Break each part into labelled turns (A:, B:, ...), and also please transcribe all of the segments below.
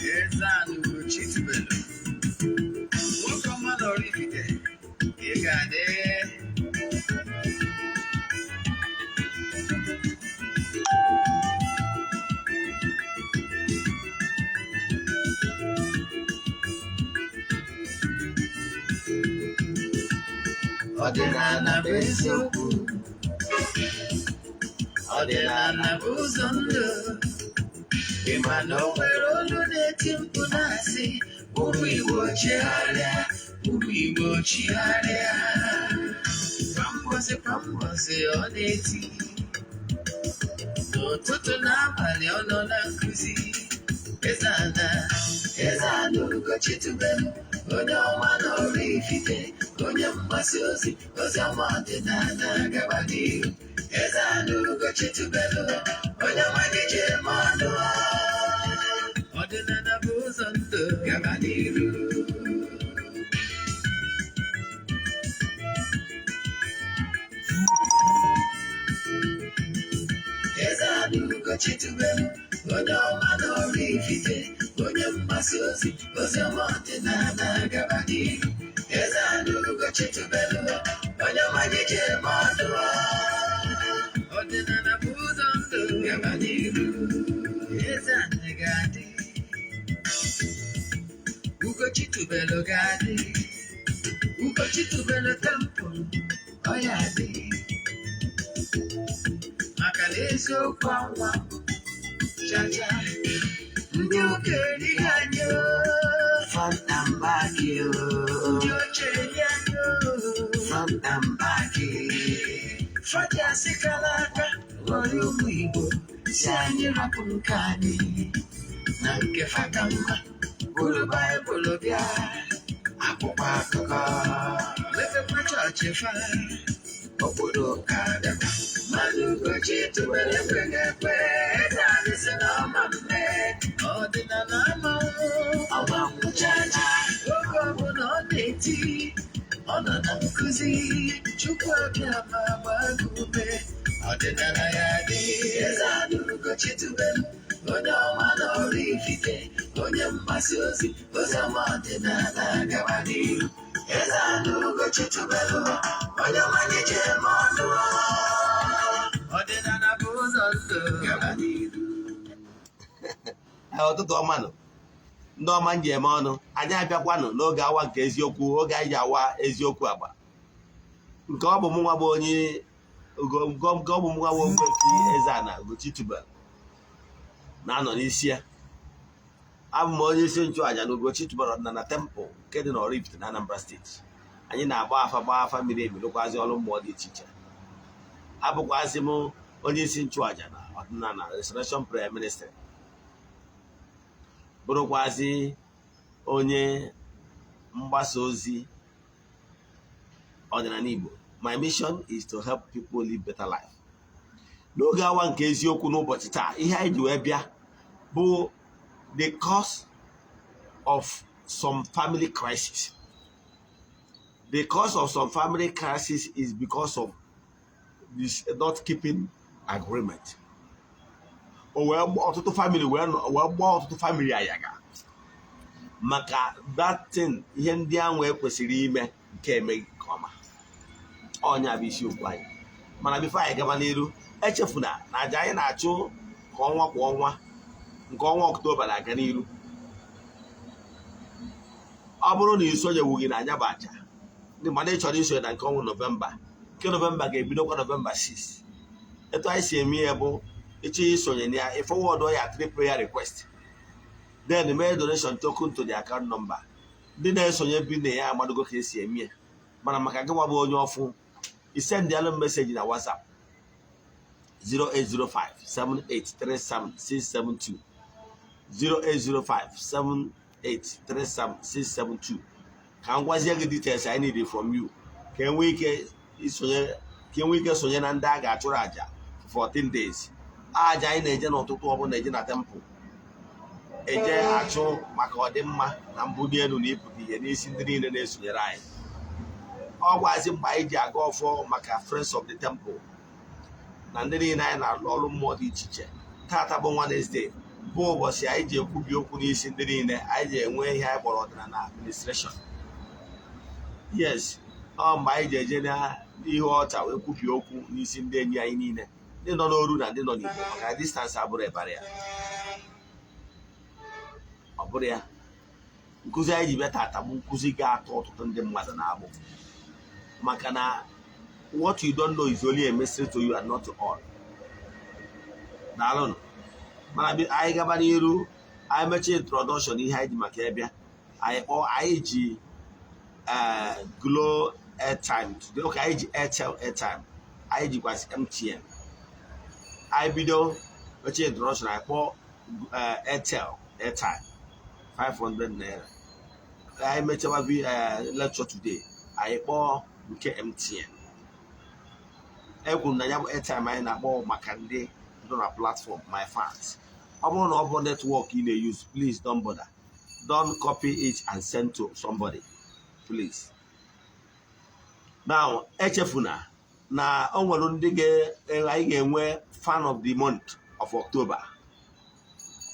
A: EZE-ANA Ugochi tubelu. Welcome on oraifite. Ọdịnala bụ eziokwu. Ọdịnala bụ ụzọ ndụ. Ịma na o nwere olu na-eti mkpu na-asị ụmụ Igbo chigharịa, ụmụ Igbo chigharịa. Kwa mbọsị ọ na-eti, n'ụtụtụ n'abalị ọ nọ na nkuzi. EZE-ANA Ugochi tubelu, onye ọma na oraifite, onye mgbasa ozi ọma ọdịnala gaba n'ihu. EZE-ANA Ugochi tubelu, onye ọma ga-eje eme ọnụ. Ọdịnala bụ ụzọ ndụ gaba n'ihu. EZE-ANA Ugochi tubelu, onye ọma na oraifite, onye mgbasa ozi ọma ọdịnala gaba n'ihu. EZE-ANA Ugochi tubelu, onye ọma ga-eje eme ọnụ. Ọdịnala bụ ụzọ ndụ gaba n'ihu. EZE-ANA ga-adị, Ugochi tubelu ga-adị, Ugochi tubelu temple ọ ya adị. Maka na eziokwu anwa chacha, ndị okenye anyị front and back, ndị ochie anyị front and back. Fati asịkala aka ghọrọ ụmụ Igbo si anyị rapụ nke anyị na nke faka mma. Bụrụ Baịbụl bịa, akwụkwọ akụkọ, mepekwa chọọchị fa, obodo ụka bịakwa. Mana Ugochi tubelu ekweghị ekwe. EZE-ANA sị na ọma mme, ọdịnala ọma nwụchacha. Oge ọbụla ọ na-eti, ọ nọ na nkuzi. Chukwu abịa ma gbaa gị ume, ọdịnala ya dị. EZE-ANA Ugochi tubelu, onye ọma na oraifite, onye mgbasa ozi ọma ọdịnala gaba n'ihu. EZE-ANA Ugochi tubelu, onye ọma ga-eje eme ọnụ. Ọdịnala bụ ụzọ ndụ gaba n'ihu.
B: Ụtụtụ ọma nọ, ndị ọma nji eme ọnụ. Anyị abịakwanụ n'oge awa nke eziokwu, oge anyị ji awa eziokwu agba. Nke ọ bụ mụnwa bụ onye Ogbuefi EZE-ANA Ugochi tubelu na-anọ n'isi ya. Abụ m onye isi nchụaja na Ugochi tubelu ọdịnala temple nke dị n'Oraifite na Anambra steeti. Anyị na-agba afa miri emi, rụkwazi ọrụ mmụọ dị iche iche. Abụkwazị m onye isi nchụaja na ọdịnala Restoration Prayer Ministry, bụrụkwazị onye mgbasa ozi ọdịnala Igbo. My mission is to help people live better life. N'oge awa nke eziokwu n'ụbọchị taa, ihe anyị ji wee bịa bụ the cause of some family crisis. The cause of some family crisis is because of this not keeping agreement. Ọtụtụ family wee gbaa ọtụtụ family ayaga maka that thing. Ihe ndị ahụ ekwesịrị ime nke emeghị nke ọma. Ọnya bụ isiokwu anyị. Mana bifo anyị gaba n'iru, echefuna na aja anyị na-achụ ka ọnwa kwa ọnwa nke ọnwa Ọktoba na-aga n'iru. Ọ bụrụ na isonyewughị na anya bụ aja, ndị mmadụ chọrọ isonye na nke ọnwa Nọvemba. Nke Nọvemba ga-ebidokwa Nọvemba 6. Etu anyị si eme ya bụ, ịchọ isonye na ya, ịfọwọdụ ya 3 prayer request, then mee donation token to the account number. Ndị na-esonye bi na ya amadogo ka esi eme ya. Mana maka gị nwa bụ onye ọfụ, isendịalụ meseji na WhatsApp 08057837672 08057837672 ka m gwazie gị details I need from you, ka enwee ike sonye na ndị a ga-achụrụ aja for 14 days. Aja anyị na-eje n'ụtụtụ ọbụla na-eje na temple, eje achụ maka ọdịmma na mbuli elu na ịpụta ihe n'isi ndị niile na-esonyere anyị. ọgwazi mgbe anyị ji aga ọfọ maka Friends of the Temple na ndị niile anyị na-alụ ọrụ mmụọ dị iche iche. Tata bụ Wednesday bụ ụbọchị anyị ji ekwubi okwu n'isi ndị niile. Anyị ji enwe ihe anyị kpọrọ ọdịnala administration. Yes, ọ mgbe anyị ji eje n'ihe ọcha wee kwubi okwu n'isi ndị enyi anyị niile, ndị nọ n'oru na ndị nọ n'Igbo, maka distansị abụrụ ebara ya. Ọ bụrụ ya nkụzi anyị ji bịa tata bụ nkụzi ga-atọ ọtụtụ ndị mmadụ na-agbụ, maka na what you don't know is only a mystery to you and not to all. Daalụnụ. Mana anyị gaba n'iru, anyị mechaa introduction ihe anyị ji maka ịbịa, anyị ji Glo airtime today. Okay, anyị ji Airtel airtime, anyị jikwasị MTN. Anyị bido mechaa introduction, anyị kpọọ Airtel airtime 500 naira. Anyị mechaba lecture today, anyị kpọọ nke MTN. Ekwuru na ya bụ airtime anyị na-akpọ maka ndị nọ na platform, my fans. Ọ bụrụ na ọ bụ network ị na-use, please don't bother. Don't copy it and send to somebody, please. Now, echefuna na o nwere ndị anyị ga-enwe fan of the month of October,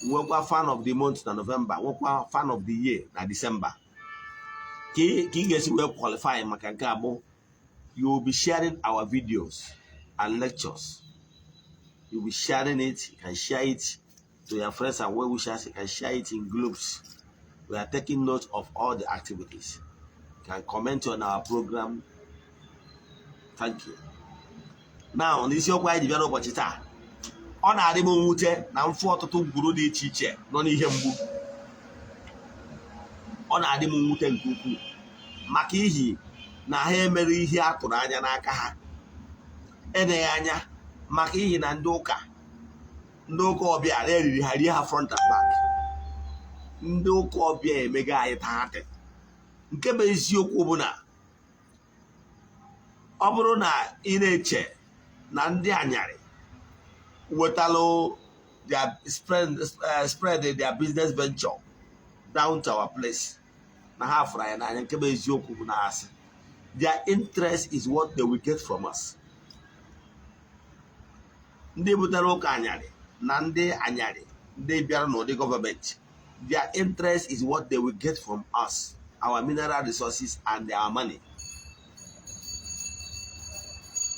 B: nwekwa fan of the month na November, nwekwa fan of the year na December. Ka ị ga-esi wee qualify maka nke abụ, you will be sharing our videos and lectures. You will be sharing it. You can share it to your friends and well-wishers. You can share it in groups. We are taking note of all the activities. You can comment on our program. Thank you. Now, n'isiokwu anyị ji bịa n'ụbọchị taa, ọ na-adị m mwute na mfu ọtụtụ ngwuru dị iche iche nọ n'ihe mgbu. Ọ na-adị m mwute nke ukwuu maka ihi na ha emere ihe a tụrụ anya n'aka ha. Eneghị anya maka ihi na ndị ụka ọbịa na-eriri ha rie ha front and back. Ndị ụka ọbịa emega anyị taatị. Nke bụ eziokwu bụ na ọ bụrụ na ị na-eche na ndị anyarị wetalụ spread their business venture down to our place, na ha fụrụ anyị n'anya. Nke bụ eziokwu bụ na asị their interest is what they will get from us. Ndị butere ụka anyarị na ndị anyarị ndị bịara n'ụdị gọọmenti, their interest is what they will get from us, our mineral resources and our money.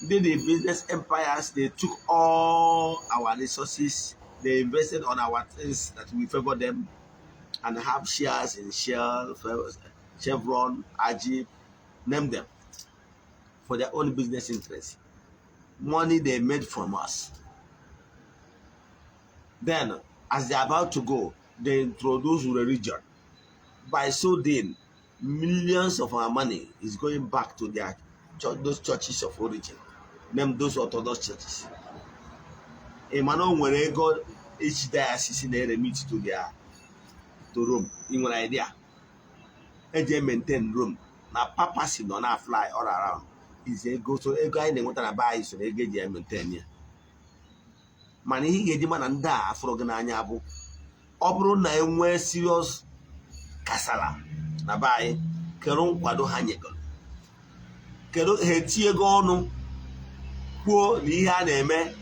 B: The business empires, they took all our resources, they invested on our things that we favor them, and have shares in Shell, Chevron, Ajib, name them, for their own business interests. Money they made from us. Then, as they're about to go, they introduce religion. By so doing, millions of our money is going back to their those churches of origin. Name those Orthodox churches. Emmanuel nwere ego each diocese na-remit to Rome. You nwere idea? Eje maintain Rome. Na papacy nọ na fly all around. Is ego, so ego anyị na-enweta na be anyị so na ego eji maintain ya. Mana ihe ga-eji mana ndị a afụrụ gị n'anya bụ ọ bụrụ na enwee serious kasala na be anyị, kedu nkwado ha nyegoro, kedu ha etinye ego ọnụ kwuo na ihe a na-eme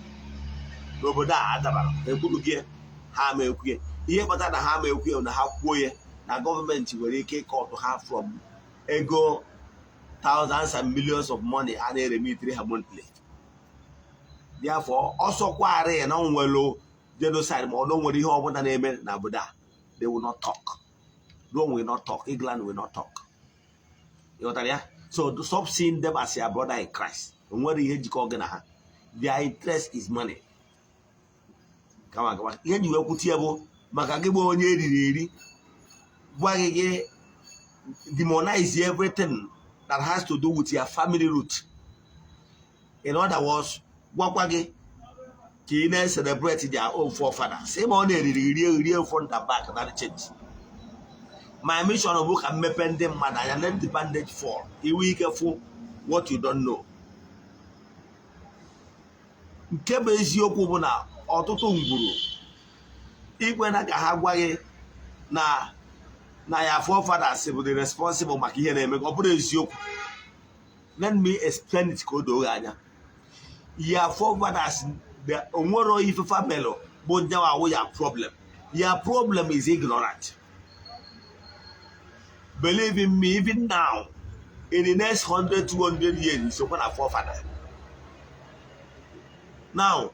B: n'obodo a adabara, ekwuru gị ha ma ekwuye. Ihe kpatara na ha ma ekwuye na ha kwuo ya na gọọmenti nwere ike ịkọtụ ha from ego thousands and millions of money a na-eremitiri ha monthly. Therefore, also kware na nwelo genocide ma ọ nwere ihe ọbụla na-eme na obodo a, they will not talk. Rome will not talk. England will not talk. You know what I mean? So stop seeing them as your brother in Christ. Their interest is money. Come on. Ihe you will put maka gị bụ onye eriri gwa gị demonize everything that has to do with your family root. In other words, gwakwa gị ka ị na-celebrate their own forefathers. Same on real front and back na the church. My mission of book and mepende mmadụ anya, let the bandage fall. Iwe ike fu what you don't know. Nke bụ eziokwu bụ na ọtụtụ ngwuru ikwe na ka ha gwa gị na ya forefathers bụ the responsible maka ihe na-eme, ọ bụrụ eziokwu. Let me explain it ka o doo anya. Your forefathers, the onwero ife family, but now your problem. Your problem is ignorant. Believe in me, even now, in the next 100, 200 years, you're going to forefather. Now,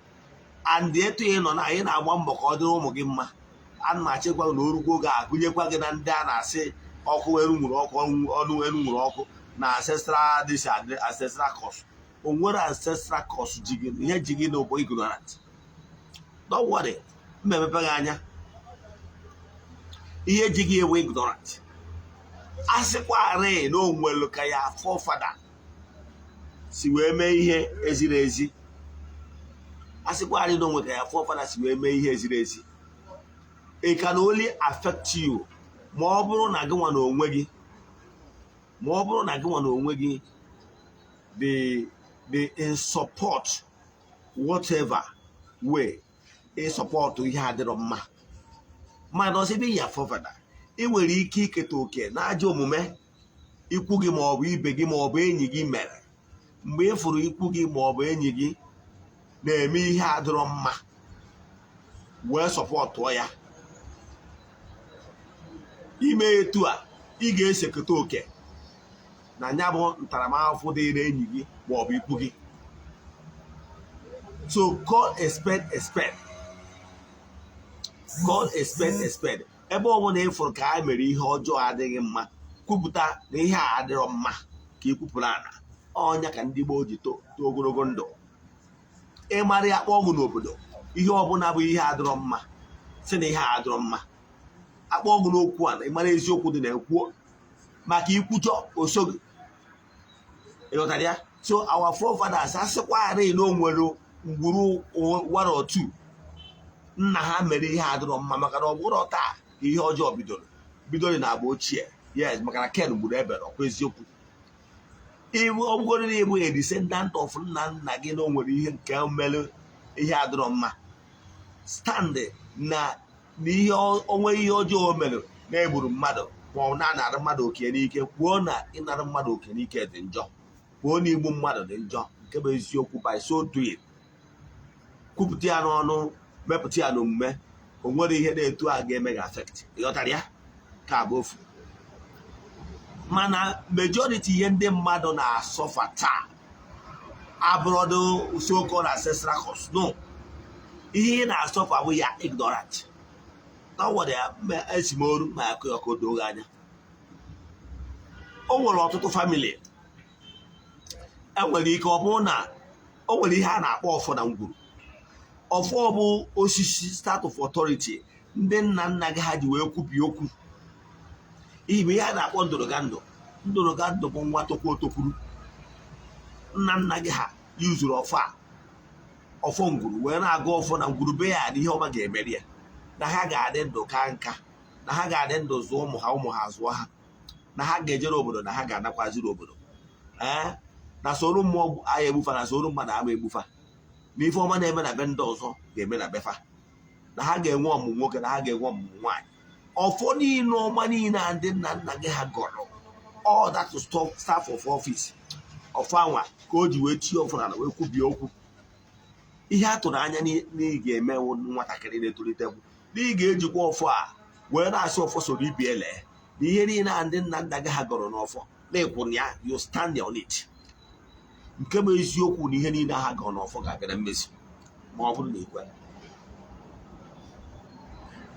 B: and the etu ị nọ na anyị na-agba mbọ ka ọ dịrị ụmụ gị mma. Ana m achịkwa na orugbo ga-agụnyekwa gị na ndị a na-asị ọkụ eru nwụrụ ọkụ ọnụ eru nwụrụ ọkụ na ancestral this ancestral cause. O nwere ancestral cause ji gị ihe ji gị na ụbọ ignorant. Don't worry, mmepepe gị anya. Ihe ji gị ewe ignorant. Asịkwarị na o nwere ka ya forefather si wee mee ihe eziri ezi. Asịkwarị na o nwere ka ya forefather si wee mee ihe eziri ezi. It can only affect you ma ọ bụrụ na gị nwa na onwe gị. Ma ọ bụrụ na gị nwa na onwe gị the in support whatever way in support ihe adịrọ mma. Ma nọzibe ya forefather. Ị nwere ike iketa oke na ajọ omume ikwu gị ma ọ bụ ibe gị ma ọ bụ enyi gị mere. Mgbe ị fụrụ ikwu gị ma ọ bụ enyi gị na-eme ihe adịrọ mma, wee sọpọtụọ ya. Ime etu a, ị ga-eseketa oke na nya bụ ntaramahụhụ dịrị enyi gị ma ọ bụ ikwu gị. So call a spade a spade. Call a spade a spade. Ebe ọ bụla ịfụrụ ka a mere ihe ọjọọ adịghị mma, kwupụta na ihe a adịrọ mma ka ikwupụrụ ana. Ọnya ka ndị gboo ji too ogologo ndụ. Ịmara ya kpọọ ọgwụ n'obodo, ihe ọbụla bụ ihe adịrọ mma, si na ihe a adịrọ mma. Akpọ ọgwụ n'okwu a na ịmara eziokwu dị na ekwuo maka ikwuchọ osoghị. Ịghọtara ya? So our forefathers asịkwarị na o nwere ngwuru 1 or 2 nna ha mere ihe adịrọ mma maka na ọ bụrụ taa ihe ọjọọ bidoro na agba ochie. Yes, maka na Ken gburu ebere ọkwa eziokwu. Iwu ọ bụgoro na ịbụ a descendant of nna nna gị na o nwere ihe nke mere ihe adịrọ mma. Stand na ihe onwe ihe ọjọọ o mere na-egburu mmadụ ma ọ na-anara mmadụ oke n'ike. Kwuo na ịnara mmadụ oke n'ike dị njọ. Kwuo na igbu mmadụ dị njọ. Nke bụ eziokwu by so doing. Kwupụta ya n'ọnụ, mepụta ya n'omume. O nwere ihe na-etu a ga-eme gị affect. Ịghọtara ya? Ka bụ ofu. Mana majority ihe ndị mmadụ na-asọfa taa abụrụdụ so-called ancestral cause. No. Ihe na-asọfa bụ ya ignorant. Na nwere ya esimoru ma akụ ọkụ doo anya. O nwere ọtụtụ family. Enwere ike ọ bụrụ na o nwere ihe a na-akpọ ọfọ na ngwuru. Ọfọ bụ osisi start of authority ndị nna nna gị ha ji wee kwubi okwu. Ihe ihe a na-akpọ ndụrụgandụ. Ndụrụgandụ bụ nwa tokwu otokwuru. Nna nna gị ha yuzuru ọfọ ngwuru wee na-agụ ọfọ na ngwuru be ya na ihe ọma ga-emeri ya. Na ha ga-adị ndụ ka nka. Na ha ga-adị ndụ zụọ ụmụ ha zụọ ha. Na ha ga-ejere obodo na ha ga-anakwaziri obodo. Na soro mmụọ agha egbufa na soro mmadụ ama egbufa. Na ife ọma na-eme na be ndị ọzọ ga-eme na befa. Na ha ga-enwe ọmụmụ nwoke na ha ga-enwe ọmụmụ nwaanyị. Ọfọ niile ọma niile a ndị nna nna gị ha gọrọ. All that to stop staff of office. Ọfọ anwa ka o ji wee tie ọfọ na wee kwubie okwu. Ihe a tụrụ anya na ị ga-eme nwatakịrị na-etolite bụ na ị ga-ejikwa ọfọ a wee na-asị ọfọ soro ibi ele. Na ihe niile a ndị nna nna gị ha gọrọ n'ọfọ na-ekwu ya you stand on it. Nke bụ eziokwu na ihe niile ha gọrọ n'ọfọ ga-abịa na mmezu ma ọ bụrụ na ekwe.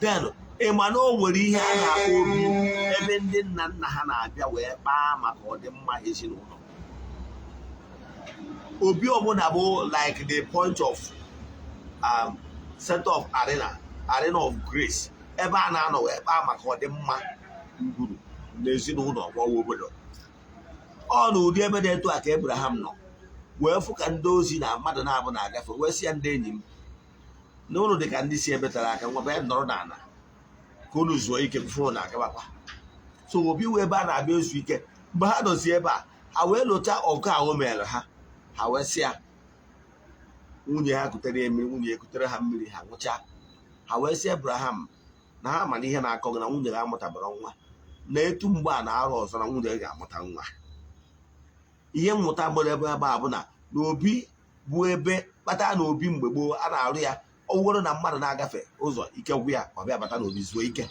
B: Then ị ma na o nwere ihe a na-akpọ obi ebe ndị nna nna ha na-abịa wee kpaa maka ọdịmma ezinụlọ. Obi ọbụla bụ like the point of center of arena of grace. Ebe a na-anọ wee kpaa maka ọdịmma ngwuru na ezinụlọ ma obodo. Ọ na ụdị ebe dị etu a ka Abraham nọ wee fụ ka ndị ozi na mmadụ na-abụ na-agafe wee sị ya ndị enyi m na ụlọ dị ka ndị si ebetara aka nwa bịa nọrọ n'ala ka unu zuo ike fụrụ na agabakwa. So obi wee ebe a na-abịa ezu ike. Mgbe ha dozie ebe a, ha wee lụta ọgụ ahụ mere ha. Ha wee sị ya nwunye ha kutere eme nwunye ekutere ha mmiri ha nwụcha. Ha wee sị Abraham na ha mana ihe na-akọ gị na nwunye ha amụtabara nwa na etu mgbe a na-arụ ọzọ na nwunye ga-amụta nwa. ihe mmụta gbara ebe a bụ na n'obi bụ ebe kpata na obi mgbe gboo a na-arụ ya ọ wụrụ na mmadụ na-agafe ụzọ ike gwụ ya ọ bịa bata n'obi zuo ike.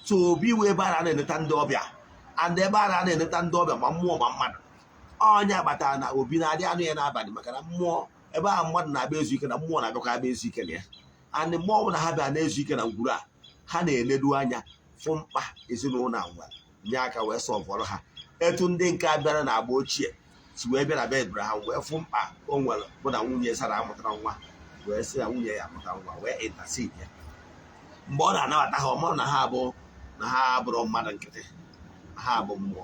B: So obi wee ebe a na-eneta ndị ọbịa and ebe a na-eneta ndị ọbịa ma mmụọ ma mmadụ. Onye kpatara na obi na-adị anụ ya n'abalị maka na mmụọ ebe ahụ mmadụ na-abịa ezu ike na mmụọ na-abịakwa abịa ezu ike na ya. And mmụọ bụ na ha bịa na-ezu ike na ngwuru a ha na-eledu anya fụ mkpa ezinụlọ nwere nye aka wee sọvọrọ ha. Etu ndị nke a bịara na agba ochie si wee bịa na be Abraham wee fụ mkpa o nwere bụ na nwunye Sara amụtara nwa wee sị na nwunye ya amụta nwa wee intercede ya. Mgbe ọ na-anabata ha ọmụrụ na ha abụrụ mmadụ nkịtị, ha bụ mmụọ.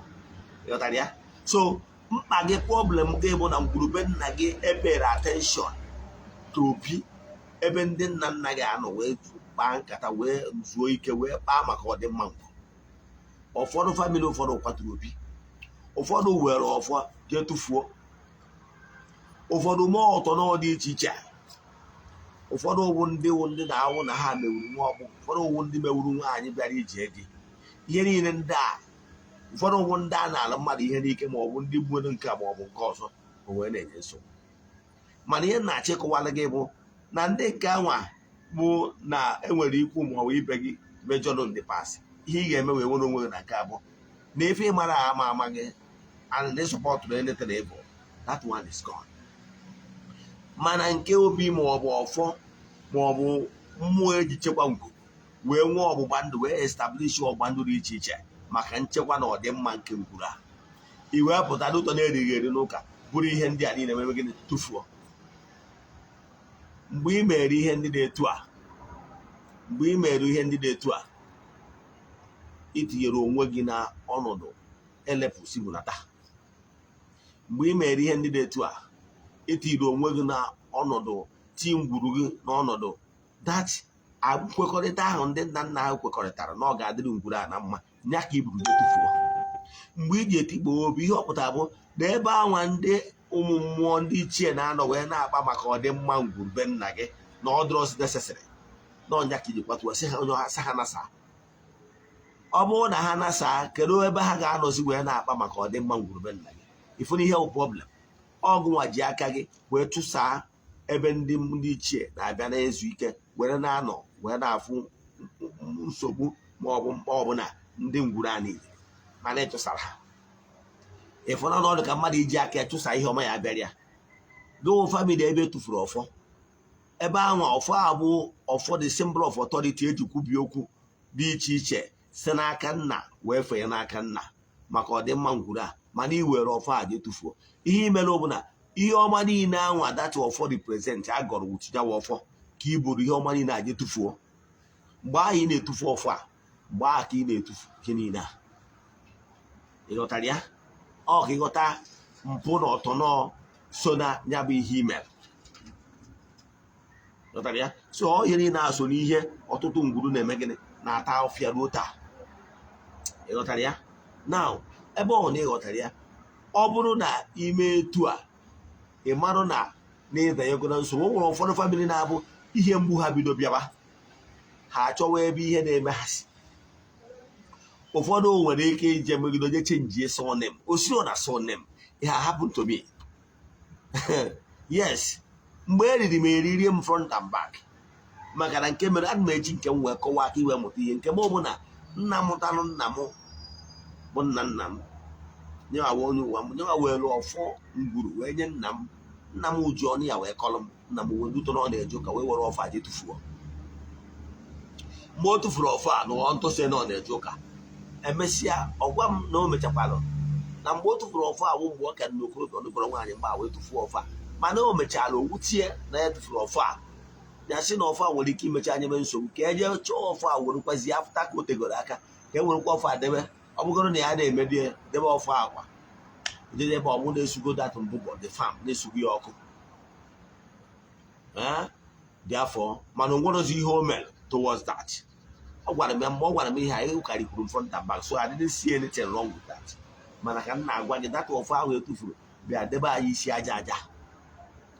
B: Ịghọtara ya? So mkpa gị problem gị bụ na ngwurube nna gị ebere attention to obi ebe ndị nna nna gị anọ wee kpaa nkata wee zuo ike wee kpaa maka ọdịmma ngwụ. Ụfọdụ famili ụfọdụ kwaturu obi, ụfọdụ were ọfọ jee tụfuo, ụfọdụ mee ọtọ n'ọdị iche iche, ụfọdụ owu ndị na-awụ na ha mewuru nwa ọgbụ, ụfọdụ owu ndị mewuru nwaanyị bịara iji edi. Ihe niile ndị a ụfọdụ ụgwụ ndị a na-alụ mmadụ ihe n'ike ma ọ bụ ndị gbuo nke a ma ọ bụ nke ọzọ o wee na-enye nsogbu. Mana ihe na-achịkọwala gị bụ na ndị nke anwa bụ na enwere ikwu ma ọ bụ ibe gị mejọrọ ndị pasị. Ihe ị ga-eme wee nwere onwe gị na nke abụọ na efe ịmara ama gị and ndị sọpọtụrụ eleta na ịbụ that one is gone. Mana nke obi ma ọ bụ ọfọ ma ọ bụ mmụọ eji chekwa ngwu wee nwee ọgbụgba ndụ wee establish ọgbụgba ndụ dị iche iche maka nchekwa na ọdịmma nke ngwuru a. I wee pụta n'ụtọ na-erighị eri n'ụka bụrụ ihe ndị a niile mebe gị tụfuo. Mgbe ị mere ihe ndị dị etu a itinyere onwe gị na ọnọdụ elepụsi bunata. Mgbe ị mere ihe ndị dị etu a itinyere onwe gị na ọnọdụ ti ngwuru gị n'ọnọdụ that nkwekọrịta ahụ ndị nna nna ahụ kwekọrịtara na ọ ga-adịrị ngwuru a na mma nya ka iburu tụfuo. Mgbe ị ji etikpo obi ihe ọpụta bụ na ebe anwa ndị ụmụ mmụọ ndị ichie na-anọ wee na-akpa maka ọdịmma ngwurube nna gị na ọdụrọs nesesịrị na ọnya ka iji kwatuo sị ha onye ha nasa. Ọ bụrụ na ha nasa kedu ebe ha ga-anọzi wee na-akpa maka ọdịmma ngwurube nna gị? Ifu na ihe bụ problem. Ọgụnwa ji aka gị wee chụsaa ebe ndị ichie na-abịa na-ezu ike were na-anọ wee na-afụ nsogbu ma ọ bụ mkpa ọbụla ndị ngwuru a niile mana ịchụsara ha. Ịfụna na ọ dị ka mmadụ iji aka chụsa ihe ọma ya bịara ya. Gụọ famili ebe etufuru ọfọ ebe ahụ ọfọ a bụ ọfọ the symbol of authority eji kwubi okwu dị iche iche si n'aka nna wee fee n'aka nna maka ọdịmma ngwuru a mana iwere ọfọ a dị tụfuo. Ihe imere bụ na ihe ọma niile ahụ adachi ọfọ represent a gọrọ wuchijawa ọfọ ka i buru ihe ọma niile a je tụfuo. Mgbe ahụ ị na-etufu ọfọ a mgbe ahụ ka ị na-etufu nke niile a. Ịghọtara ya? Ọ ka ịghọta mpụ na ọtọnọ so na ya bụ ihe imere. Ịghọtara ya? So ihe niile na-aso n'ihe ọtụtụ ngwuru na-eme gịnị na-ata ọfịa ruo taa. Ịghọtara ya? Now ebe ọ na ịghọtara ya ọ bụrụ na ime etu a ị marụ na ịdanyegoro nsogbu. O nwere ụfọdụ famili na-abụ ihe mgbu ha bido bịaba ha achọwa ebe ihe na-eme ha si. Ụfọdụ nwere ike ije megido je chenjie surname osiro na surname it happened to me. Yes, mgbe eriri m eririe m front and back maka na nke mere ana m eji nke m wee kọwaa aka iwe mụta ihe nke m bụ na nna mụtalụ nna m bụ nna m nyewa onye ụwa m nyewa wee lụọ ọfọ ngwuru wee nye nna m uju ọnụ ya wee kọlụ m. Nna m wee duto na ọ na-eje ụka wee were ọfọ a je tụfuo. Mgbe o tụfuru ọfọ a na ntụsị na ọ na-eje ụka emesịa ọgwa m na o mechakwalụ na mgbe o tụfuru ọfọ a bụ mgbe ọ ka dị n'okorobịa ọnụgọrọ nwaanyị mgbe a wee tụfuo ọfọ a mana o mechara owutie na ya tụfuru ọfọ a ya sị na ọfọ a nwere ike imecha anya mee nsogbu ka eje chọọ ọfọ a werekwazi afụta ka o tegoro aka ka e werekwa ọfọ a debe. Ọ bụgoro na ya na-emedi debe ọfọ akwa jede ebe ọmụ na-esugo dat mbụbọ the farm na-esugo ya ọkụ dị afọ mana o nwerozi ihe o mere towards that. Ọ gwara m ya mgbe ọ gwara m ihe anyị ụkarikwuru front and back so I didn't see anything wrong with that. Mana ka m na-agwa gị data ọfọ ahụ etufuru bịa debe anyị isi aja aja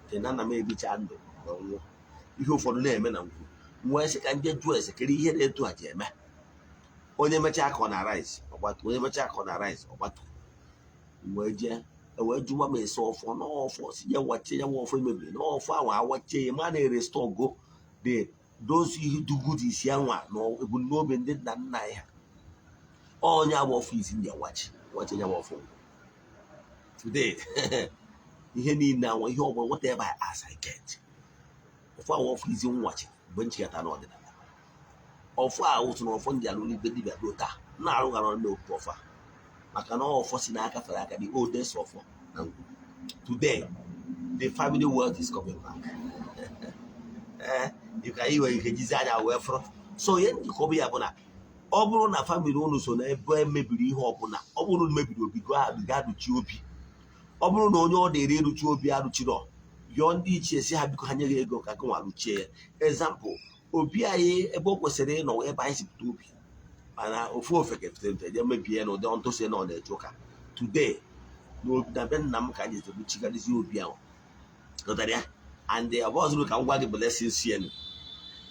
B: nke na nna m ebicha ndụ n'ọnwụ. Ihe ụfọdụ na-eme na ngwu nwee sị ka nje jụọ ese kere ihe na-etu a ji eme. Onye mechaa ka ọ na rice ọgbatu, onye mechaa ka ọ na rice ọgbatu wee jee we juma me so for no for ya watch ya wo for maybe no for our watch man restore go the those who do good is ya nwa no ebu no be ndid na nna ya onya wo for is in their watch ya wo for today ihe ni na wo ihe obo whatever as I get for wo for is in watch benchi ata no de of our out no for their only baby dota na aru garo no profa maka na of force na aka fara aka the oldest of today the family wealth is coming back. You can even design our wealth. So yen ko be abuna oburu na family unu so na ebe mebiri ihe obuna oburu mebiri obi go aduchi obi oburu na onye o dere eruchi obi aruchiro yo ndi ichie si ha biko hanyere ego ka gwa aruchie example obi ayi ebe o kwesịrị no ebe anyị sipụta obi mana ofu ofeke je mebie no don to say no na ejoka today no na ben nam ka je to chigalizi obi ahụ notaria and the boss look and what blessings here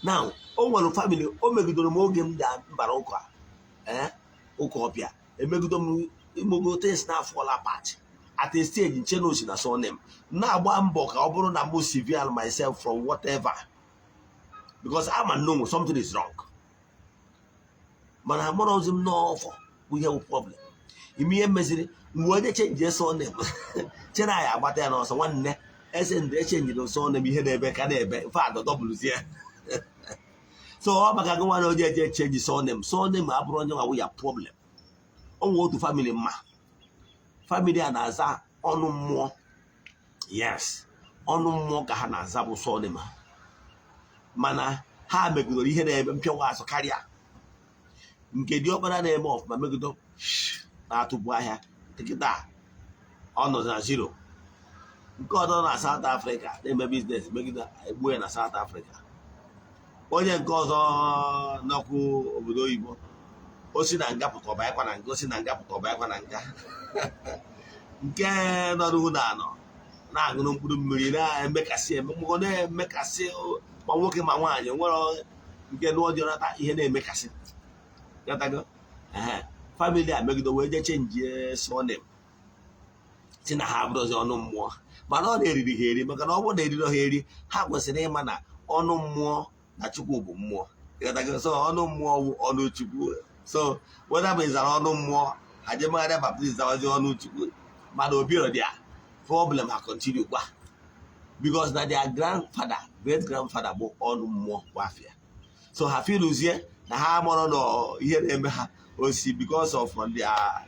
B: now o nwere family o megidoro m oge m da mbara ụka ụka ọbịa emegido m imogo things na fall apart at a stage nche no si na so name na agba mbọ ka ọ bụrụ na mo severe myself from whatever because I'm a know something is wrong mana amụrụ ozi m n'ọfọ we have a problem ime meziri mgbe onye change so name chena ya agbata ya n'ọsọ nwanne ese ndị change no so name ihe na-ebe ka na-ebe fa double so ọ maka gị nwana oje eje change so name abụrụ onye nwa ya problem o nwe otu family a na-aza ọnụ mmụọ yes ọnụ mmụọ ka ha na-aza bụ so name mana ha megidoro ihe na-ebe mpịawa azụ karịa nke dị ọkpara na-eme ọfụma megido na-atụbu ahịa tikịta ọ nọ na zero nke ọdọ na South Africa na-eme biznes megide egbu ya na South Africa onye nke ọzọ nọkwu obodo oyibo o si na nga pụta ọba yakwa na nga o si na nga pụta ọba yakwa na nga nke nọ n'ugwu na anọ na-aṅụrụ mkpụrụ mmiri na-emekasị ememụgo na-emekasị ma nwoke ma nwaanyị nwere nke n'ọdịọnata ihe na-emekasị gatago family a megide wee je chenjie sonem si na ha abụrụzi ọnụ mmụọ mana ọ na-eriri ha eri maka na ọ bụrụ na eriri ha eri ha kwesịrị ịma na ọnụ mmụọ na Chukwu bụ mmụọ so ọnụ mmụọ bụ ọnụ Chukwu so whether bụ ịzara ọnụ mmụọ ha jemagharịa baptizim zawazi ọnụ Chukwu mana obi rọ dia problem ha continue gwa because na their great grandfather bụ ọnụ mmụọ gwafịa so ha filuzie na ha mụrụ na ihe na-eme ha osi because of their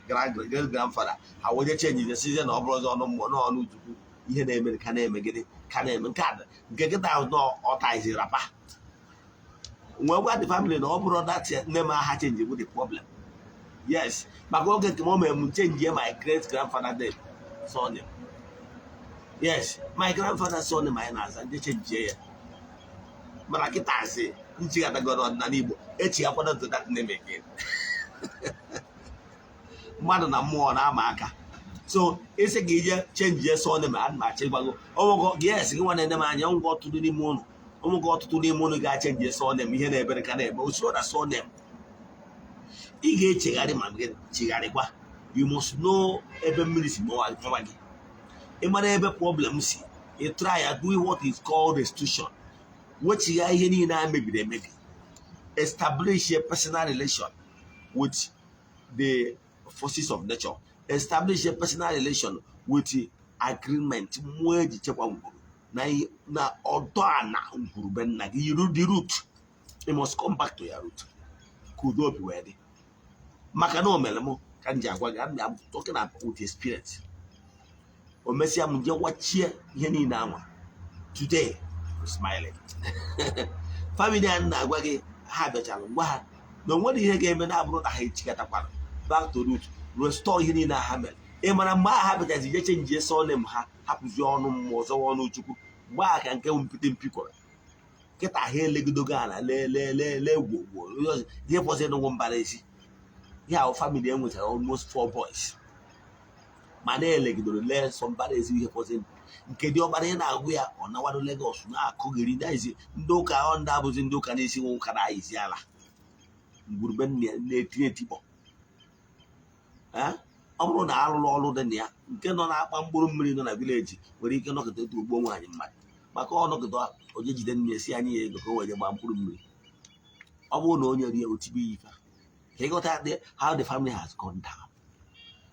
B: great grandfather ha wonye change the season na ọ bụrụ ọnụ mmụọ na ọnụ Chukwu ihe na-eme ka na-emegide ka na-eme nke kịta ahụ ọtaizi rapa nwee gwa the family na ọ bụrụ that nne m ha change bụ the problem yes maka oge nke m mere m change my great grandfather name surname yes my grandfather surname anyị na-aza ndị change ya mana kịta asị nchigatagodo ọdịnala Igbo echighakwana to that name again mmadụ na mmụọ na-ama aka so ese ga ije change ya surname a ma chegbago ọmụgọ yes gị nwa na-ene m anya ngwa ọtụtụ n'ime ụlọ ọmụgọ ọtụtụ n'ime ụlọ ga-achenji surname ihe na-ebere ka na-ebe usoro na surname ị ga-echegharị ma gị chegharịkwa you must know ebe mmiri si gbawa gị ị mara ebe problem si ị try ya do what is called restitution wechigha ihe niile a mebiri emebi establish a personal relation with the forces of nature establish a personal relation with the agreement mmụọ eji chekwa ngwuru na ọdọ ana ngwuru be nna gị you the root you must come back to your root could obi wee dị maka na o mere m ka m ji agwa gị I'm talking about with experience o mesịa m je wachie ihe niile anwa today smiling family a na-agwa gị ha bịachara ngwa ha na onwere ihe ga-eme na-abụrụ na ha echikọtakwara back to root restore ihe niile ha mere ị mara mgbe ha bịachazi je chenjie surname ha hapụzi ọnụ mmụọ zọwa ọnụ Chukwu mgbe a ka nke mpite mpikọrọ kịta ha elegidogo ala lee gwogwo ihe fọzi n'ụgwọ mbara ezi ihe ahụ family enwetara almost 4 boys ma na-elegidoro lee sọ mbara ezi ihe fọzi nke dị ọkpara ị na-agwụ ya ọ nawado Lagos na-akụgheri naizi ndị ụka ọ ndị abụzi ndị ụka na-esi nwe ụka na-ayizi ala ngwurube na-etinye tikpọ ọ bụrụ na arụrụ ọrụ dị na ya nke nọ na-akpa mkpụrụ mmiri nọ na vileji nwere ike nọkọta etu ugbo nwaanyị mmadụ maka ọnọkọta onye jide nne esi anyị ya ego ka o were gbaa mkpụrụ mmiri ọ bụrụ na onye rie otibe ya ife ka ịghọta how the family has gone down.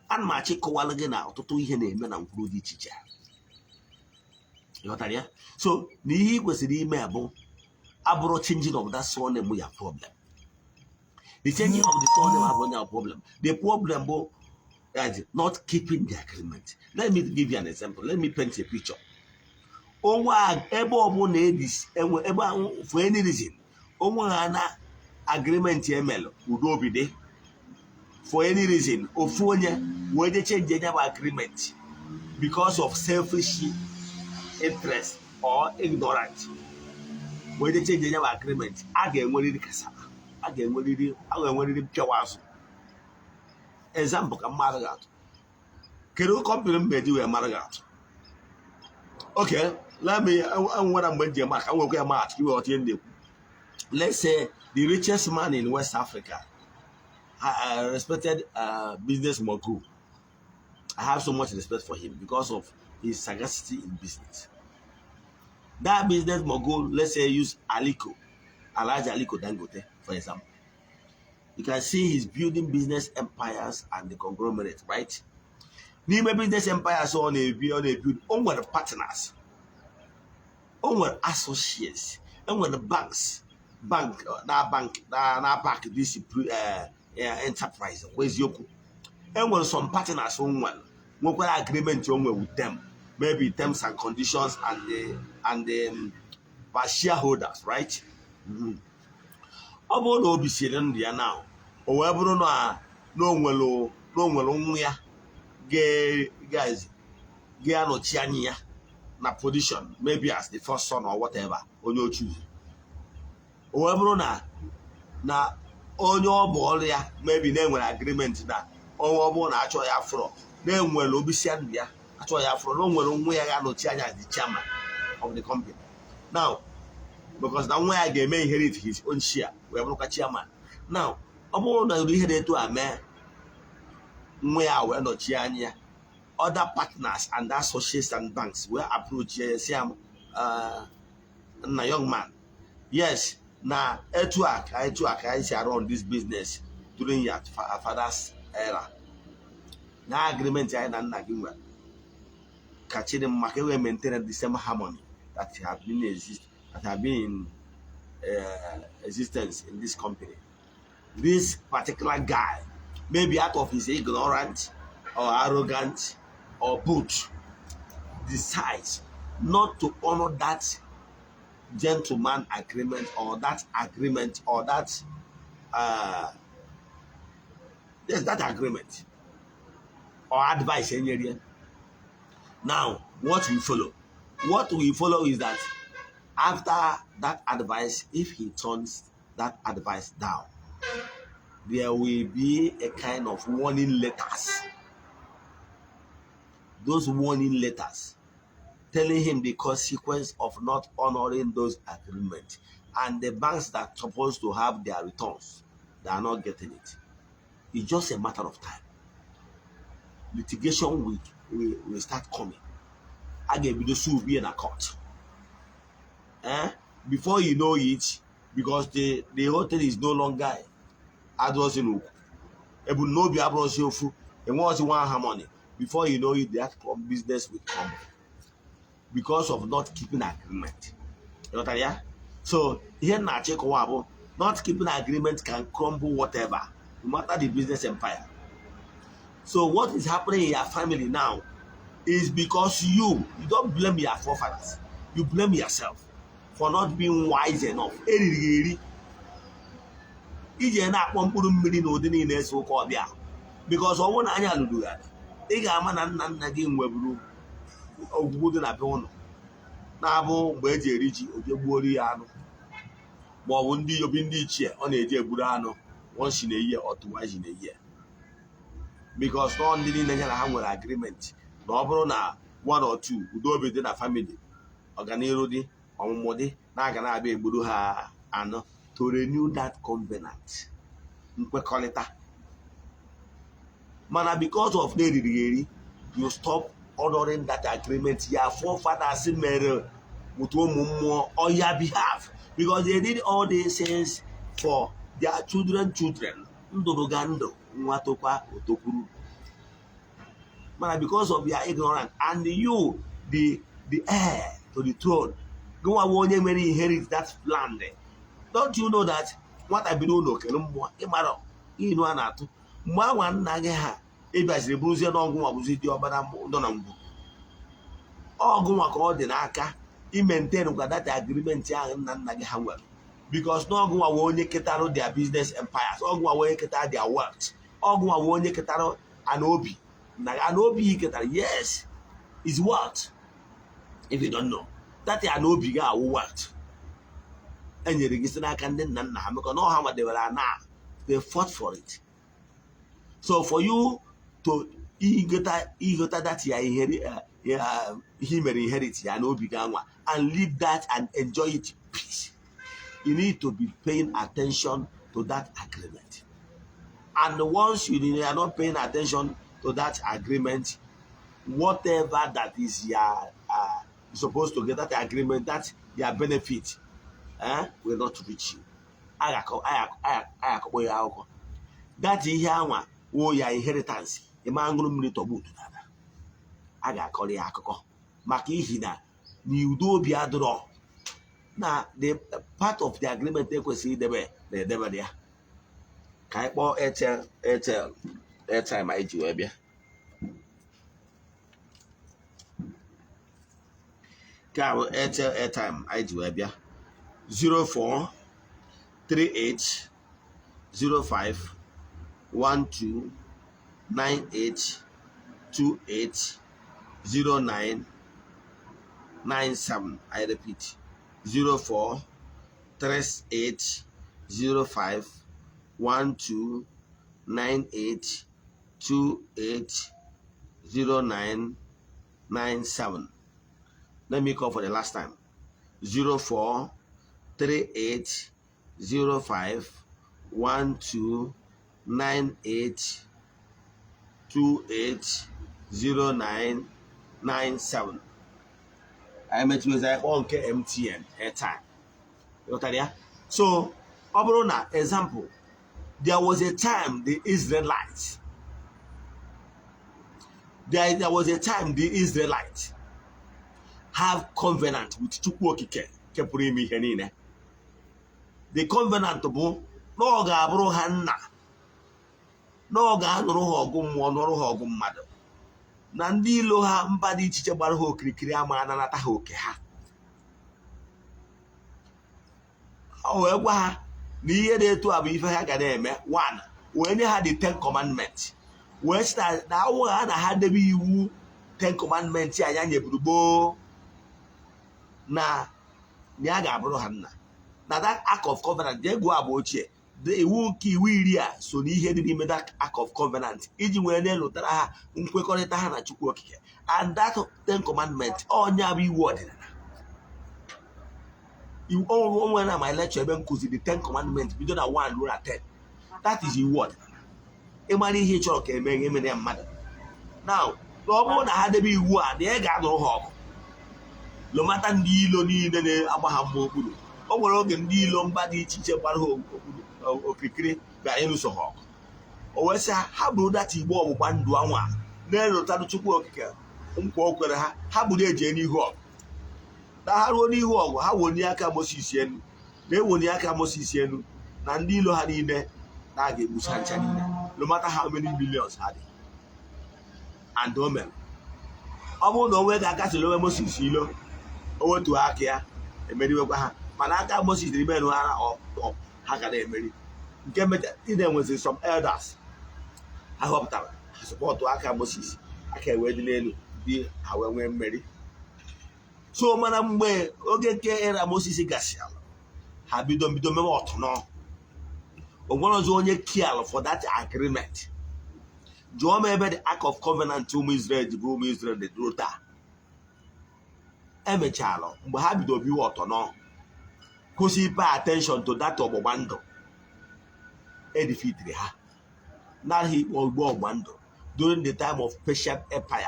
B: Ana m achọ ịkọwalụ gị na ọtụtụ ihe na-eme na mkpụrụ dị iche iche ịghọtara ya. So na ihe ị kwesịrị ime bụ abụrụ changing of that surname ya problem. The changing of the surname abụrụ ya problem. The problem bụ not keeping the agreement. Let me give you an example. Let me paint a picture. Onwe ebe ọbụla ebe for any reason onwe ha na agreement emelu udo obi dị for any reason ofu onye wee je change nya agreement because of selfish interest or ignorant wee je change nya agreement a ga-enwerịrị kasara a ga-enwerịrị mpịawa azụ. Example ka mmadụ ga-atụ kedu kọmpanị m ga-eji wee mara ga-atụ. Okay, let me nwere mgbe njem maka nwekwa ya match iwe ọtụ ndị. Let's say the richest man in West Africa, respected business mogul. I have so much respect for him because of his sagacity in business. That business mogul, let's say, use Aliko, Alhaji Aliko Dangote, for example. You can see he's building business empires and the conglomerate, right? N'ime business empires on a build, on the partners, on associates, on the banks. Bank this enterprise where's Yoku and when some partners on agreement with them, maybe terms and conditions and the shareholders, right? About no be sitting there now or ever no guys no chiania na position maybe as the first son or whatever on your choose. O bụrụ na onye ọ bụ ọrụ ya maybe na-enwere agreement na ọ bụrụ na achọ ya afro na-enwere obisi ndụ ya achọ ya afro na o nwere nwa ya ga-anọchi anya the chairman of the company now because na nwa ya ga-eme inherit his own share wee bụrụkwa chairman. Now ọ bụrụ na ihe na-eto a mee nwa ya wee nọchi anya ya other partners and associates and banks will approach say na young man, yes, na etu aka isi run this business during your father's era. Na agreement ya na nna gị nwere kachiri maka we maintain the same harmony that have been in existence in this company. This particular guy, maybe out of his ignorance or arrogant or both, decides not to honor that gentleman agreement or that yes, that agreement or advice in area. Now, what we follow? What we follow is that after that advice, if he turns that advice down, there will be a kind of warning letters. Those warning letters telling him the consequence of not honoring those agreements. And the banks that are supposed to have their returns, they are not getting it. It's just a matter of time. Litigation will start coming. Will be in a court. Before you know it, because the whole thing is no longer addressing Ebu no be addressing fu. And once you want harmony, before you know it, that business will come because of not keeping agreement. You know what I mean? So here na check wabo, not keeping agreement can crumble whatever, no matter the business empire. So what is happening in your family now is because you don't blame your forefathers, you blame yourself for not being wise enough. Because I want to do that. Na-abụ mgbe eji eri ji oje gbuoro ya anụ ma ọ bụ ndị obi ndị ichie ọ na-eji egburu anụ once in a year or twice in a year because all ndị niile ya na ha nwere agreement na ọ bụrụ na one or two udo obi dị na family ọganiru dị ọmụmụ dị na-aga na-abịa egburu ha anụ to renew that covenant nkwekọrịta Mana because of the you stop honoring that agreement. Your forefathers made on your behalf because they did all these things for their children. Ndorogando, Nwatokwa, Otokuru. Mana because of your ignorance and you, the heir to the throne, go and won't inherit that land. Don't you know that what I be doing? Okay, you know, Anato. One Nagaha, if I say Bruce, no one was it your Madame Donambu. All go accord in Aka, he maintained that agreement and Nagaha well. Because no go away Ketaro their business empires, all go away Ketaro their wealth, all go away Ketaro and Obi. An Obi Ketaro, yes, is what? If you don't know, that an Obi got what? And you register can then know how much they were now. They fought for it. So for you to get that he may inherit and leave that and enjoy it in peace, you need to be paying attention to that agreement. And once you are not paying attention to that agreement, whatever that is your supposed to get that agreement, that your benefit will not reach you. That is here your inheritance. A man will meet to boot. I got call the akoko. Makihina, you do be a draw. Now, the part of the agreement they could see the way they never there. Kaipo airtime, I do, Abia. Carol airtime, I do, Abia. 04 38 05 12 98 28 09 97. I repeat 04 38 05 12 98 28 09 97. Let me call for the last time. 04 38 05 12 98 28 09 97. I met you as I on MTN airtime. So, Obrona, example, there was a time the Israelites, there was a time the Israelites have covenant with Chukwokike, Kepurimi Henine. The covenant bo no ga aburu hanna no ga anuru ha ogum onuru ha ogum mmadụ na ndị ilo ha mba dị iche gbara ha okirikiri ama anata ha oke ha. O wee gwa ha na ihe dị etu a bụ ife ha ga na-eme. One, wee nye ha the 10 commandments. Wee start na awụ ha na ha debe iwu 10 commandments anya nyeburu gboo na ya ga aburu ha nna. Now that act of covenant, they go about here. They won't kill so he didn't that act of covenant. And that 10 commandments, all nyabi word. You all when I lecture the 10 commandments, we don't have 1 rule at 10. That is your word. Emani here chalk and make him and mother. Now, no one had to be one, the egg no hog. No matter the ni the Abraham. O nwere oge ndị ilo mba dị iche iche gbara ha okirikiri bịara ịlụso ha ọgụ. O wee sị ha bụrụ data igbo ọgbụgba ndụ anwa na-erotanụ Chukwu okike nkwa o kwere ha ha bụrụ eje n'ihu ọgụ. Na ha ruo n'ihu ọgụ ha wonye aka Moses enu na-ewonye aka Moses enu na ndị ilo ha niile na-aga egbucha ncha niile no matter how many millions ha dị. And o mere ọ bụrụ na o nwee ga-aka sịrị onwe Moses ilo o wetu aka ya emeriwekwa ha. Manaka Moses the men or Hakade Mary. There was some elders. I hope that I support to Aka Moses. I can't wait the name be how we marry. So, Madam, where Ogeke era Moses Gassial. Have you done what no? Or one of the kill for that agreement. Joe made the act of covenant to Israel, the room Israel, the Drota. Emechalo, but have you do what or no? Because he pay attention to that Obobando. Edifitri ha. Now he will go Obando. during the time of Persian Empire.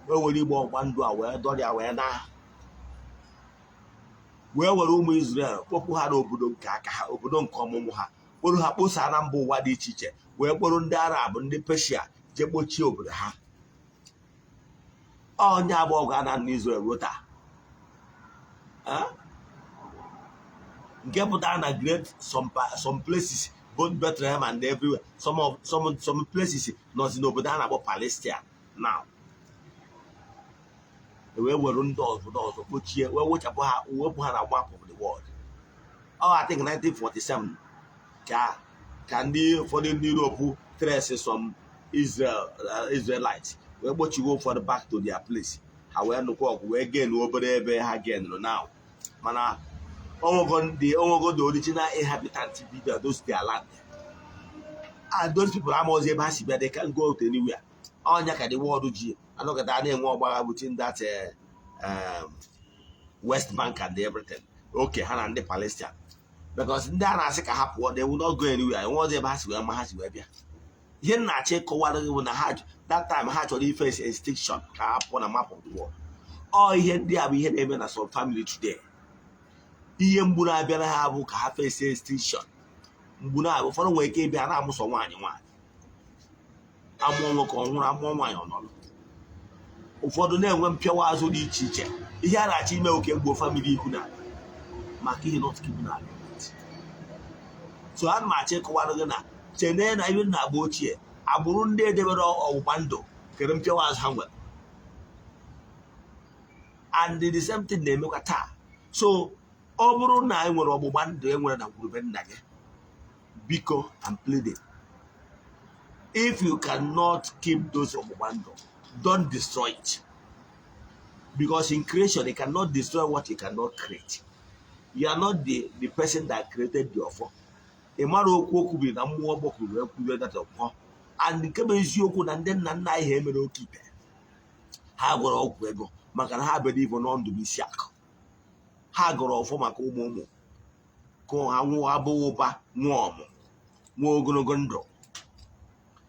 B: Where were you born? One do aware, Doria Wena. Where were you, Israel? Popu had Obudon Kaka, Obudon Komoha. Olu hapo sana mbo wadi chiche. Where were the Arab and the Persia? Jebochi over the ha. Oh, Nyabo Ghana and Israel Rota. Huh? Get down a great some places, both Bethlehem and everywhere. Some places not in Obodan about Palestine now. The way we're run doors for those which year we watch about a map of the world. Oh, I think 1947. Can be for the Europe traces some Israelites. Where what you go for the back to their place. However, no work we again over there again now. Mana the original inhabitants be there, those their land. And those people are more able to they can't go to anywhere. On the world, I look at that name between that West Bank and everything. Okay, Hannah and the Palestine. Because in that they will not go anywhere. And what they pass where my house will be. Here, I check when I had that time, I had already faced extinction upon a map of the world. Oh, here they are, we had even as some family today. Iye mbuna bịara ha bụ ka ha face extinction. Mbuna bụ ụfọdụ nwere ike ịbịa na-amụsọ nwaanyị amụọ nwoke ọhụrụ amụọ nwaanyị ọnọdụ. Ụfọdụ na-enwe mpịawa azụ dị iche iche. Ihe a na-achọ ime oke mgbe family ikwu na maka ihe not keep na so a ma achọ ịkọwara gị na chene na ihe na-agba ochie agbụrụ ndị edebere ọgbụgba ndụ kere mpịawa azụ ha nwere. And the same thing na-emekwa taa. So ọ bụrụ na anyị nwere ọgbụgba ndụ enwere na ngwurube nna gị, biko I'm pleading, if you cannot keep those ọgbụgba ndụ, don't destroy it, because in creation you cannot destroy what you cannot create. You are not the person that created the offer. A man okwu bi na mmụọ gbọkwuru ekwuru that ọkpọ, and nke bụ eziokwu na ndị nna nna anyị ha emere oke ibe ha gwara ọgwụ ego maka na ha bere ibo n'ọndụ bụ isi akụ. Ha gọrọ ọfọ maka ụmụ ka ha nwụọ abụghị ụba nwụọ ọmụ nwụọ ogologo ndụ.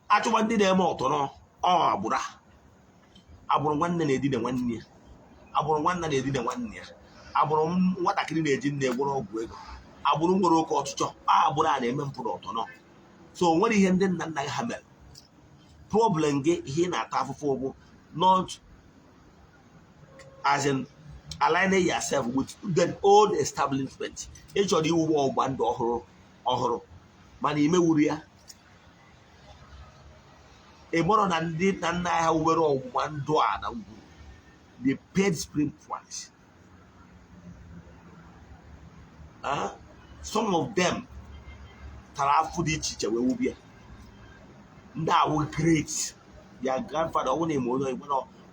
B: Achụwa ndị na-eme ọtọrọ agbụrụ nwanne na-edina nwanne ya, agbụrụ nwanne na-edina nwanne ya, agbụrụ nwatakịrị na-eji nne gwọrọ ọgwụ ego, agbụrụ nwere oke ọchịchọ, agbụrụ a na-eme mpụrụ ọtọrọ. So o nwere ihe ndị nna nna ha mere. Problem gị ihe na-ata afụfụ bụ not as in aligning yourself with the old establishment. Each of you will want to horror. Mani mewuri ya. A more than did and I have one door. They paid spring price. Some of them Tarafudi teacher will be now great. Your grandfather only more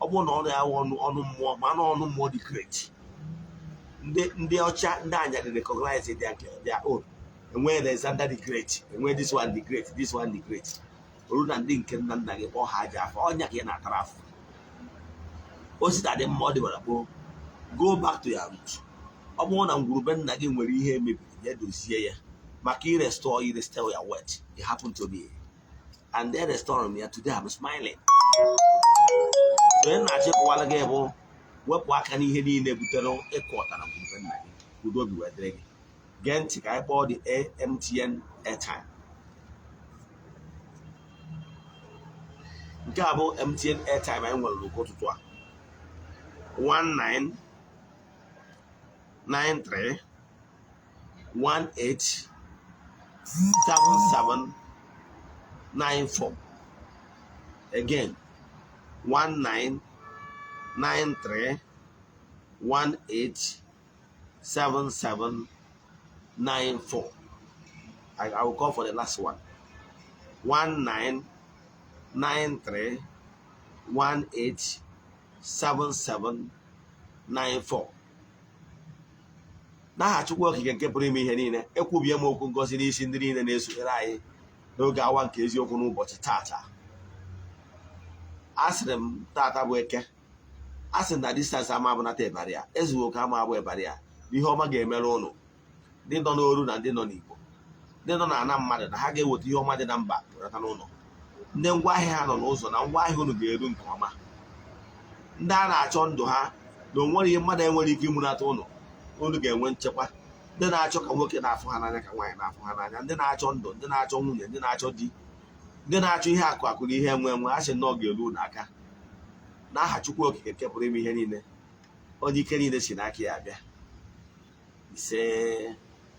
B: upon all their one on more the great. They are chat and they recognize it their own. And where there's under the great, and where this one the great, this one the great. Rudan didn't can none or Haja for Onyaki and Ataraf. Was it at the more developable? Go back to your roots. Upon and Gruben Nagin will hear me, yet to see. Maki restore you, restore your word. It happened to me. And they restore me, and today I'm smiling. Then I check while again, what can you hear in the Butero, a quarter of Gruben Nagin, who don't be ready. Gent, I bought the MTN airtime. Gabo MTN airtime, I will go to 1993 187794. Again, 1993 187794. I will call for the last one. 1993 187794. Now, to work again, keep bringing me in. It could be a more congozi in the dinner is I no go one case you can know but tata. Ask them tata worker. Ask them that distance I'm not a barrier. As will come our barrier. The home game alone. They don't know and they don't equal. They don't know I'm mad. I get what your mother number. ndị ngwaahịa ha nọ n'ụzọ na ngwaahịa unu ga-eru nke ọma. Ndị a na-achọ ndụ ha na onwere ihe mmadụ enwere ike ịmụnata unu ga-enwe nchekwa. Ndị na-achọ ka nwoke na-afụ ha n'anya ka nwaanyị na-afụ ha n'anya, ndị na-achọ ndụ, ndị na-achọ nwunye, ndị na-achọ di, ndị na-achọ ihe akụ akụ na ihe enwe enwe, a sị na ọ ga-eru unu aka n'aha Chukwu Okike nke pụrụ ime ihe niile, onye ike niile si n'aka ya abịa. Ise,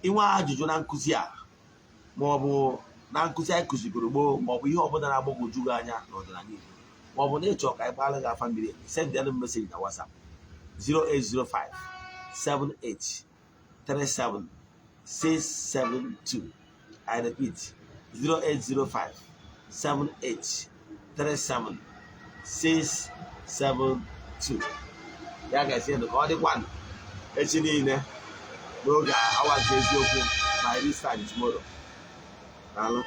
B: inwe ajụjụ na nkụzi a ma ọ bụ na nkụzi anyị kụzigoro gboo, ma ọ bụ ihe ọbụla na-agbagwoju gị anya n'ọdịnala Igbo, ma ọ bụ na ịchọ ka anyị kpaara gị afa mmiri, send them message na WhatsApp 0805 78 37 672. I repeat 0805 78 37 672. Ya ga-esi ndụ ka ọ dịkwa echi niile n'oge awa nke eziokwu na this time tomorrow. Daalụ.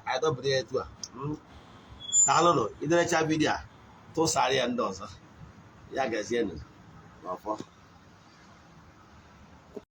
B: I don't believe it. Daalụ, iderecha vidio a tụsara ya ndị ọzọ, ya gazie n'ọfọ.